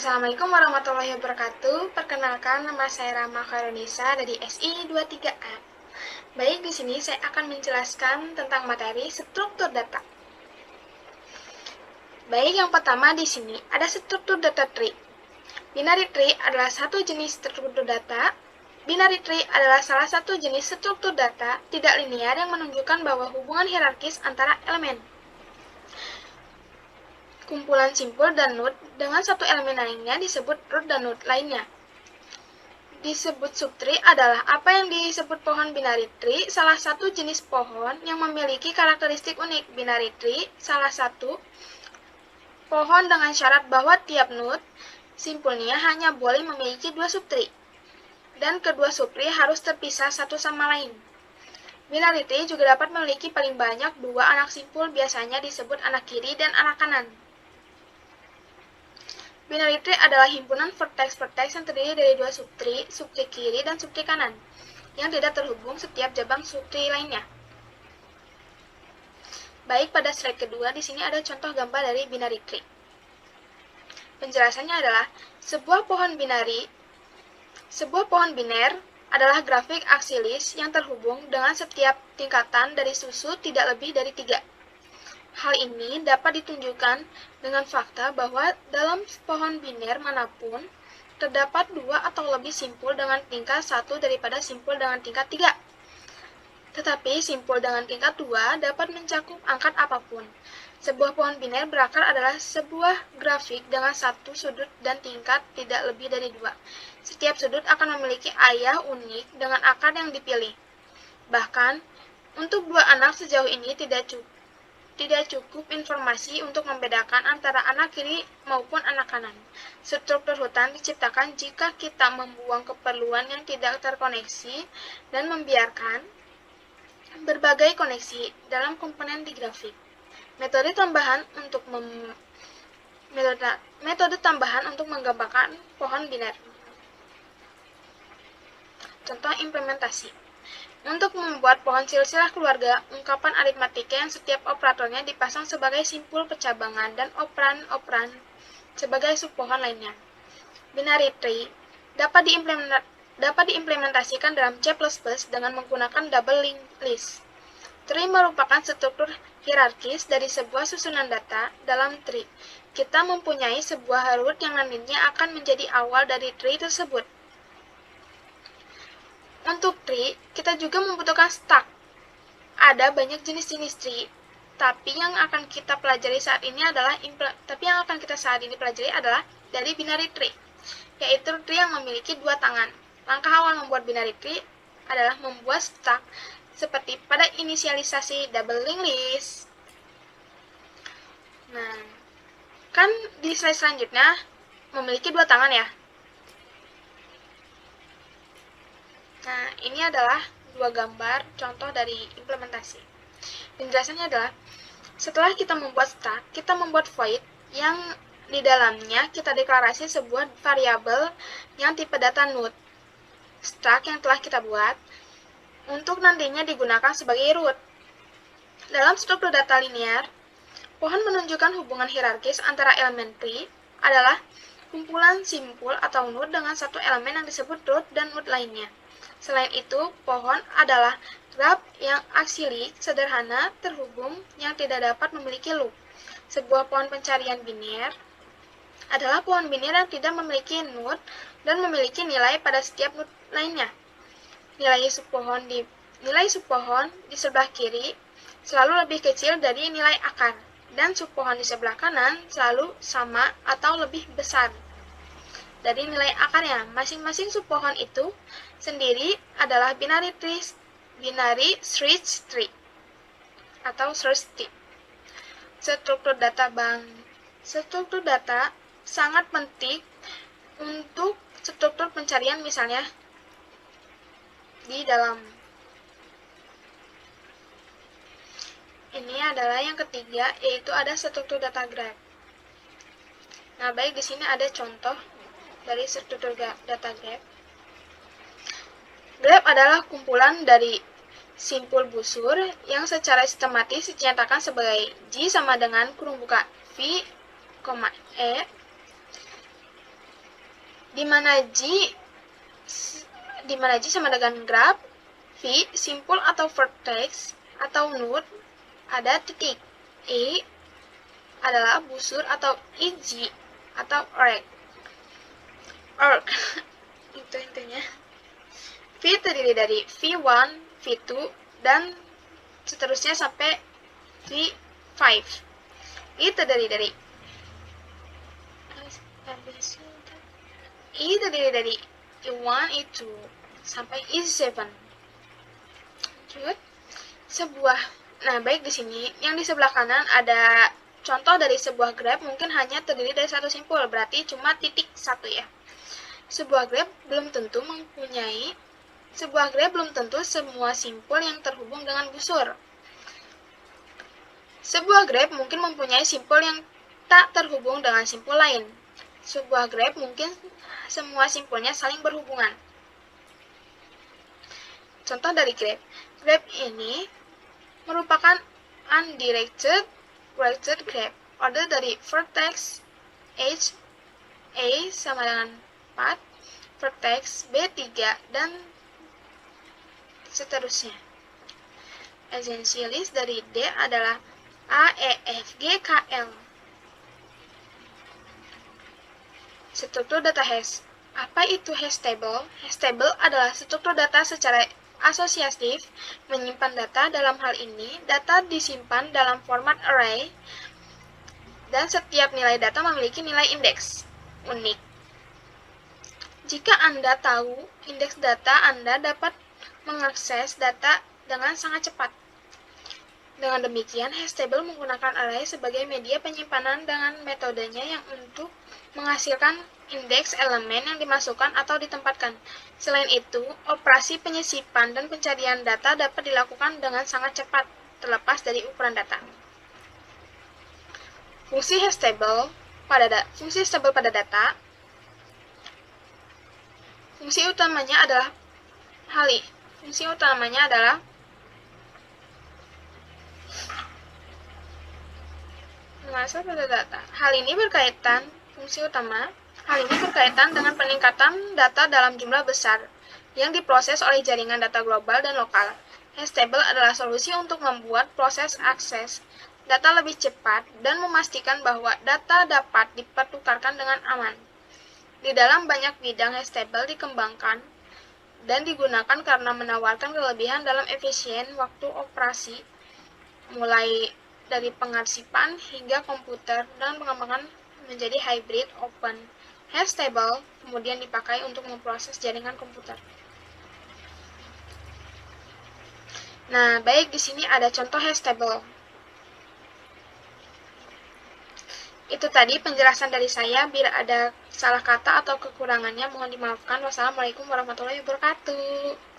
Assalamualaikum warahmatullahi wabarakatuh. Perkenalkan, nama saya Rama Khairunisa dari SI 23A. Baik, di sini saya akan menjelaskan tentang materi struktur data. Baik, yang pertama di sini ada struktur data tree. Binary tree adalah satu jenis struktur data. Binary tree adalah salah satu jenis struktur data tidak linear yang menunjukkan bahwa hubungan hierarkis antara elemen kumpulan simpul dan node dengan satu elemen lainnya disebut root dan node lainnya. Disebut subtree adalah apa yang disebut pohon binary tree, salah satu jenis pohon yang memiliki karakteristik unik. Binary tree salah satu pohon dengan syarat bahwa tiap node simpulnya hanya boleh memiliki dua subtree, dan kedua subtree harus terpisah satu sama lain. Binary tree juga dapat memiliki paling banyak dua anak simpul, biasanya disebut anak kiri dan anak kanan. Binary tree adalah himpunan vertex-vertex yang terdiri dari dua subtree kiri dan subtree kanan, yang tidak terhubung setiap cabang subtree lainnya. Baik, pada slide kedua, di sini ada contoh gambar dari binary tree. Penjelasannya adalah, sebuah pohon biner adalah grafik aksilis yang terhubung dengan setiap tingkatan dari susu tidak lebih dari 3. Hal ini dapat ditunjukkan dengan fakta bahwa dalam pohon biner manapun terdapat 2 atau lebih simpul dengan tingkat 1 daripada simpul dengan tingkat 3. Tetapi simpul dengan tingkat 2 dapat mencakup angkat apapun. Sebuah pohon biner berakar adalah sebuah grafik dengan satu sudut dan tingkat tidak lebih dari 2. Setiap sudut akan memiliki ayah unik dengan akar yang dipilih. Bahkan, untuk dua anak sejauh ini tidak cukup informasi untuk membedakan antara anak kiri maupun anak kanan. Struktur hutan diciptakan jika kita membuang keperluan yang tidak terkoneksi dan membiarkan berbagai koneksi dalam komponen di grafik. Metode tambahan untuk menggambarkan pohon biner. Contoh implementasi. Untuk membuat pohon silsilah keluarga, ungkapan aritmatika yang setiap operatornya dipasang sebagai simpul percabangan dan operan sebagai subpohon lainnya. Binary tree dapat diimplementasikan dalam C++ dengan menggunakan double linked list. Tree merupakan struktur hierarkis dari sebuah susunan data. Dalam tree, kita mempunyai sebuah root yang nantinya akan menjadi awal dari tree tersebut. Untuk tree, kita juga membutuhkan stack. Ada banyak jenis-jenis tree, tapi yang akan kita pelajari saat ini adalah dari binary tree, yaitu tree yang memiliki dua tangan. Langkah awal membuat binary tree adalah membuat stack seperti pada inisialisasi double linked list. Nah, kan di slide selanjutnya memiliki dua tangan ya. Nah, ini adalah dua gambar contoh dari implementasi. Penjelasannya adalah, setelah kita membuat stack, kita membuat void yang di dalamnya kita deklarasi sebuah variabel yang tipe data node. Stack yang telah kita buat untuk nantinya digunakan sebagai root. Dalam struktur data linear, pohon menunjukkan hubungan hierarkis antara elemen tree adalah kumpulan simpul atau node dengan satu elemen yang disebut root dan node lainnya. Selain itu, pohon adalah graf yang aksilik sederhana terhubung yang tidak dapat memiliki loop. Sebuah pohon pencarian biner adalah pohon biner yang tidak memiliki node dan memiliki nilai pada setiap node lainnya. Nilai subpohon di sebelah kiri selalu lebih kecil dari nilai akar, dan subpohon di sebelah kanan selalu sama atau lebih besar dari nilai akarnya. Masing-masing subpohon itu sendiri adalah binary search tree atau search tree. Struktur data sangat penting untuk struktur pencarian, misalnya di dalam. Ini adalah yang ketiga, yaitu ada struktur data graph. Nah, baik, di sini ada contoh dari struktur data graph. Graph adalah kumpulan dari simpul busur yang secara sistematis dinyatakan sebagai G sama dengan kurung buka V, E di mana G sama dengan graph, V simpul atau vertex atau node, ada titik. E adalah busur atau edge atau arc. Itu intinya. V terdiri dari V1, V2, dan seterusnya sampai V5. I terdiri dari E1, E2 sampai E7. Lanjut. Nah, baik di sini, yang di sebelah kanan ada contoh dari sebuah graf mungkin hanya terdiri dari satu simpul, berarti cuma titik satu ya. Sebuah graf belum tentu semua simpul yang terhubung dengan busur. Sebuah graf mungkin mempunyai simpul yang tak terhubung dengan simpul lain. Sebuah graf mungkin semua simpulnya saling berhubungan. Contoh dari graf. Graf ini merupakan undirected graph. Order dari vertex H A sama dengan 4, vertex B3, dan seterusnya. Essentialis dari D adalah A, E, F, G, K, L. Struktur data hash. Apa itu hash table? Hash table adalah struktur data secara asosiatif, menyimpan data. Dalam hal ini, data disimpan dalam format array, dan setiap nilai data memiliki nilai indeks unik. Jika Anda tahu indeks data, Anda dapat mengakses data dengan sangat cepat. Dengan demikian, hash table menggunakan array sebagai media penyimpanan dengan metodenya yang untuk menghasilkan indeks elemen yang dimasukkan atau ditempatkan. Selain itu, operasi penyisipan dan pencarian data dapat dilakukan dengan sangat cepat, terlepas dari ukuran data. Fungsi stable pada data. Fungsi utamanya adalah mengasah pada data. Hal ini berkaitan dengan peningkatan data dalam jumlah besar yang diproses oleh jaringan data global dan lokal. Hash table adalah solusi untuk membuat proses akses data lebih cepat dan memastikan bahwa data dapat dipertukarkan dengan aman. Di dalam banyak bidang, hash table dikembangkan dan digunakan karena menawarkan kelebihan dalam efisien waktu operasi, mulai dari pengarsipan hingga komputer, dan pengembangan menjadi hybrid open. Hash table kemudian dipakai untuk memproses jaringan komputer. Nah, baik, di sini ada contoh hash table. Itu tadi penjelasan dari saya. Bila ada salah kata atau kekurangannya, mohon dimaafkan. Wassalamualaikum warahmatullahi wabarakatuh.